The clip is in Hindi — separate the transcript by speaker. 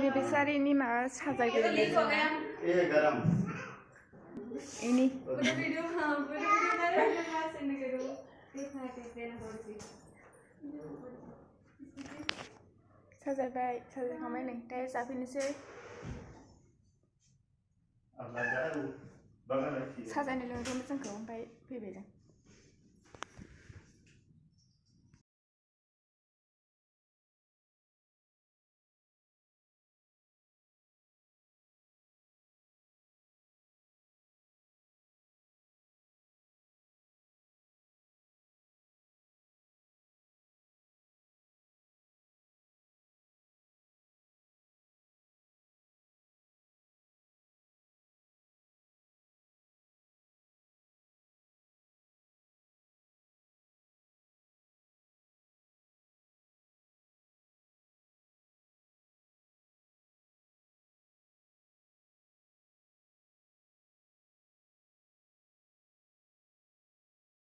Speaker 1: एनिभार्सारिनि माबा साजायग्रोनाय ini साजायबाय साजायखांबाय नै दायो जाफैनोसै साजायनो लिंहरदोंमोन जोंखौ ओमफ्राय फैबाय जों